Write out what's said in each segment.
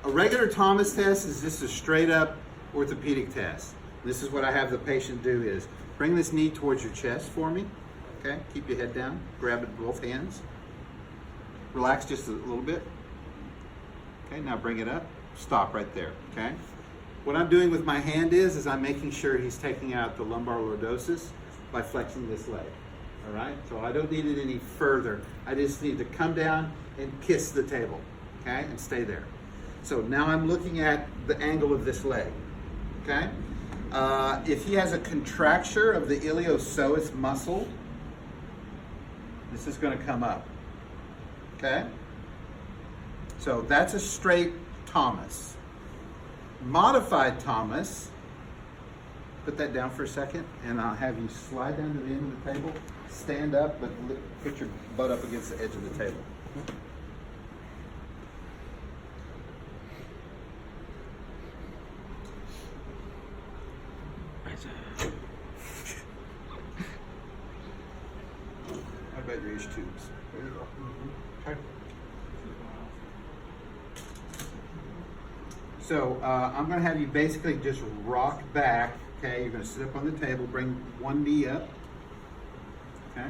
A regular Thomas test is just a straight up orthopedic test. This is what I have the patient do is, bring this knee towards your chest for me, okay? Keep your head down, grab it with both hands. Relax just a little bit. Okay, now bring it up, stop right there, okay? What I'm doing with my hand is I'm making sure he's taking out the lumbar lordosis by flexing this leg, all right? So I don't need it any further. I just need to come down and kiss the table, okay? And stay there. So now I'm looking at the angle of this leg, okay? If he has a contracture of the iliopsoas muscle, this is going to come up, okay? So that's a straight Thomas. Modified Thomas, put that down for a second, and I'll have you slide down to the end of the table, stand up, but put your butt up against the edge of the table. How about your H tubes? There you go. Okay. So I'm going to have you basically just rock back. Okay, you're going to sit up on the table, bring one knee up. Okay,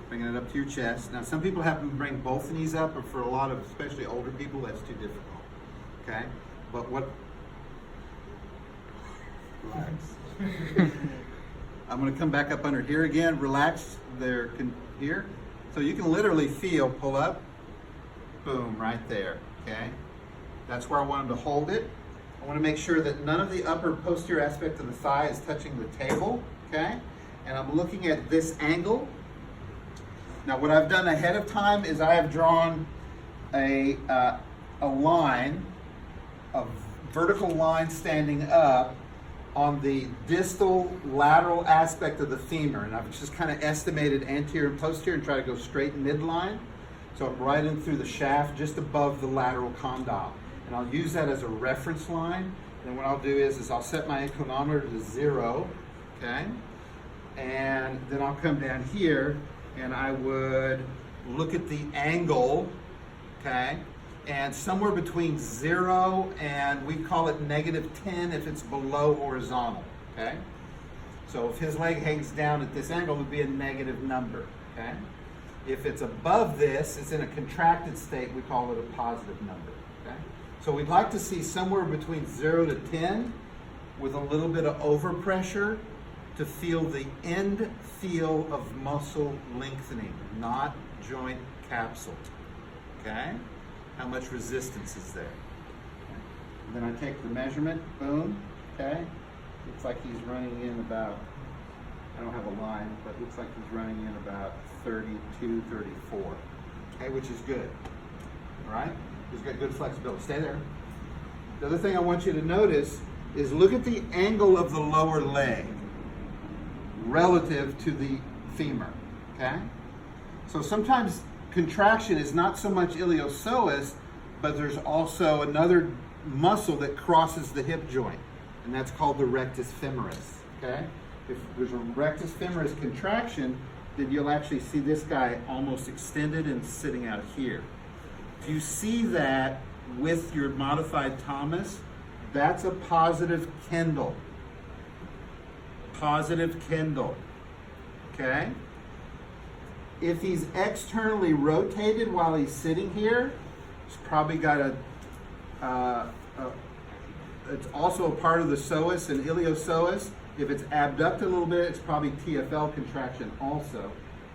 bringing it up to your chest. Now, some people have to bring both knees up, but for a lot of, especially older people, that's too difficult. Okay, but what? Relax. I'm going to come back up under here again. Relax there, here. So you can literally feel, pull up, boom, right there. Okay, that's where I want him to hold it. I want to make sure that none of the upper posterior aspect of the thigh is touching the table. Okay, and I'm looking at this angle. Now, what I've done ahead of time is I have drawn a line, a vertical line standing up on the distal lateral aspect of the femur, and I've just kind of estimated anterior and posterior and try to go straight midline. So I'm right in through the shaft just above the lateral condyle. And I'll use that as a reference line. And then what I'll do is I'll set my inclinometer to 0, okay? And then I'll come down here and I would look at the angle, okay? And somewhere between 0 and we call it -10 if it's below horizontal, okay? So if his leg hangs down at this angle, it would be a negative number, okay? If it's above this, it's in a contracted state, we call it a positive number, okay? So we'd like to see somewhere between 0 to 10 with a little bit of overpressure to feel the end feel of muscle lengthening, not joint capsule, okay? How much resistance is there? Okay. And then I take the measurement, boom, okay? Looks like he's running in about, I don't have a line, but looks like he's running in about 32, 34, okay, which is good, all right? He's got good flexibility, stay there. The other thing I want you to notice is look at the angle of the lower leg relative to the femur, okay? So sometimes contraction is not so much iliopsoas, but there's also another muscle that crosses the hip joint, and that's called the rectus femoris, okay? If there's a rectus femoris contraction, then you'll actually see this guy almost extended and sitting out here. If you see that with your modified Thomas, that's a positive Kendall. Positive Kendall, okay? If he's externally rotated while he's sitting here, he's probably got it's also a part of the psoas and iliopsoas. If it's abducted a little bit, it's probably TFL contraction also.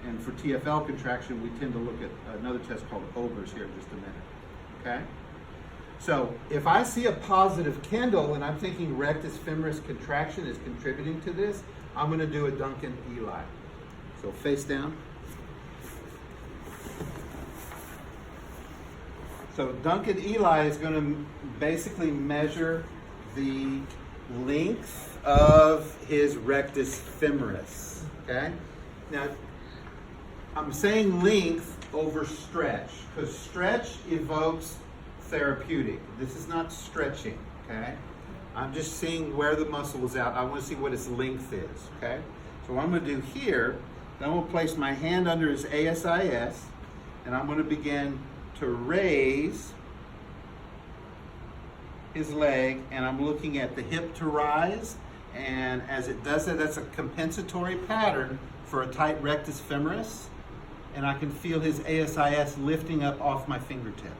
And for TFL contraction, we tend to look at another test called Ober's here in just a minute, okay? So if I see a positive Kendall and I'm thinking rectus femoris contraction is contributing to this, I'm going to do a Duncan Eli. So face down. So Duncan Eli is going to basically measure the length of his rectus femoris, okay? Now, I'm saying length over stretch, because stretch evokes therapeutic. This is not stretching, okay? I'm just seeing where the muscle is out. I want to see what its length is, okay? So what I'm going to do here, then I'm going to place my hand under his ASIS, and I'm going to begin to raise his leg, and I'm looking at the hip to rise, and as it does that, that's a compensatory pattern for a tight rectus femoris, and I can feel his ASIS lifting up off my fingertip,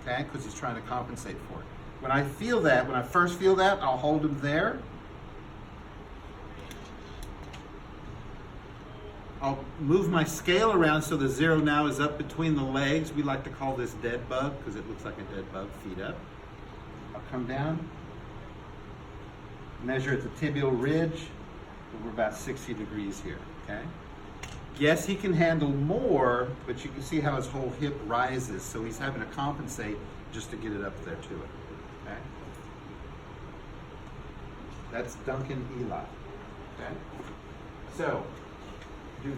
okay, because he's trying to compensate for it. When I feel that, when I first feel that, I'll hold him there. I'll move my scale around so the 0 now is up between the legs. We like to call this dead bug because it looks like a dead bug, feet up. I'll come down, measure at the tibial ridge. We're about 60 degrees here, okay? Yes, he can handle more, but you can see how his whole hip rises, so he's having to compensate just to get it up there to it, okay? That's Duncan Eli, okay? So, do